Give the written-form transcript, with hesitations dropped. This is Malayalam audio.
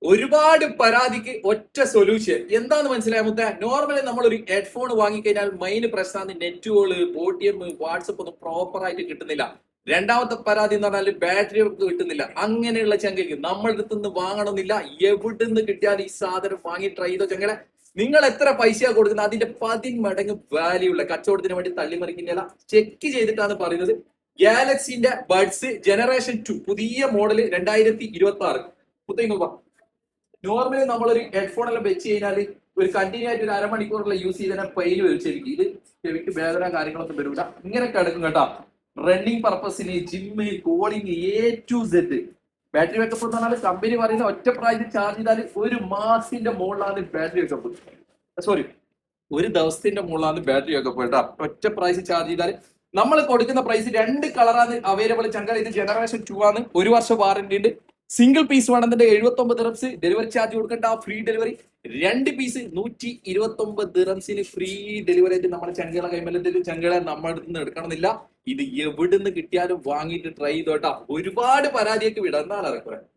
ഒരുപാട് പരാതിക്ക് ഒറ്റ സൊല്യൂഷൻ എന്താന്ന് മനസ്സിലായ മുത്ത നോർമലി നമ്മൾ ഒരു ഹെഡ്ഫോൺ വാങ്ങിക്കഴിഞ്ഞാൽ മെയിൻ പ്രശ്നമാണ് നെറ്റുകള് ബോട്ടിയം വാട്സപ്പ് ഒന്നും പ്രോപ്പർ ആയിട്ട് കിട്ടുന്നില്ല. രണ്ടാമത്തെ പരാതി എന്ന് പറഞ്ഞാൽ ബാറ്ററി കിട്ടുന്നില്ല. അങ്ങനെയുള്ള ചങ്കയ്ക്ക് നമ്മുടെ അടുത്ത് നിന്ന് വാങ്ങണമെന്നില്ല. എവിടെ നിന്ന് കിട്ടിയാൽ ഈ സാധനം വാങ്ങി ട്രൈ ചെയ്തോ ചങ്ങളെ. നിങ്ങൾ എത്ര പൈസ കൊടുക്കുന്നത് അതിന്റെ 10 മടങ്ങ് വാല്യൂ ഉള്ള കച്ചവടത്തിന് വേണ്ടി തള്ളിമറിക്കുന്നില്ല. ചെക്ക് ചെയ്തിട്ടാണ് പറയുന്നത്. ഗാലക്സിന്റെ ബഡ്സ് ജനറേഷൻ 2 പുതിയ മോഡല് 2026 മുത്തങ്ങ. നോർമലി നമ്മളൊരു ഹെഡ്ഫോൺ എല്ലാം വെച്ച് കഴിഞ്ഞാൽ ഒരു കണ്ടിന്യൂ ആയിട്ട് ഒരു അരമണിക്കൂറുള്ള യൂസ് ചെയ്താൽ പെയിൻ വരും ചെവിക്ക്. ഇത് ചെവിക്ക് വേദന കാര്യങ്ങളൊന്നും വരില്ല. ഇങ്ങനെ കിടക്കും കേട്ടോ. റണ്ണിങ് പർപ്പസിന് gym calling A to Z. Battery backup എന്ന് പറഞ്ഞാൽ കമ്പനി പറയുന്ന ഒറ്റ പ്രായത്തിൽ ചാർജ് ചെയ്താൽ ഒരു മാസത്തിന്റെ മുകളിലാണ് ബാറ്ററി ബാക്കപ്പ്. സോറി, ഒരു ദിവസത്തിന്റെ മുകളിലാണ് ബാറ്ററി ബാക്കപ്പ് കേട്ടോ. ഒറ്റ പ്രൈസ് ചാർജ് ചെയ്താൽ നമ്മൾ കൊടുക്കുന്ന പ്രൈസ് 2 കളറാണ് അവൈലബിൾ. ചങ്കർ ഇത് ജനറേഷൻ 2 ആണ്. 1 വർഷം വാറന്റി ഉണ്ട്. സിംഗിൾ പീസ് വേണമെന്നുണ്ട് 79 ദിറംസ് ഡെലിവറി ചാർജ് കൊടുക്കേണ്ട. Free delivery. 2 പീസ് 129 ദിറംസിന് ഫ്രീ ഡെലിവറി ആയിട്ട് നമ്മുടെ ചങ്കകളെ കൈമല്ലെന്തെങ്കിലും ചങ്കകളെ നമ്മുടെ അടുത്ത് നിന്ന് എടുക്കണമെന്നില്ല. ഇത് എവിടുന്ന് കിട്ടിയാലും വാങ്ങിയിട്ട് ട്രൈ ചെയ്തോട്ടാ. ഒരുപാട് പരാതിയൊക്കെ വിടാം. എന്നാണ് അതൊക്കെ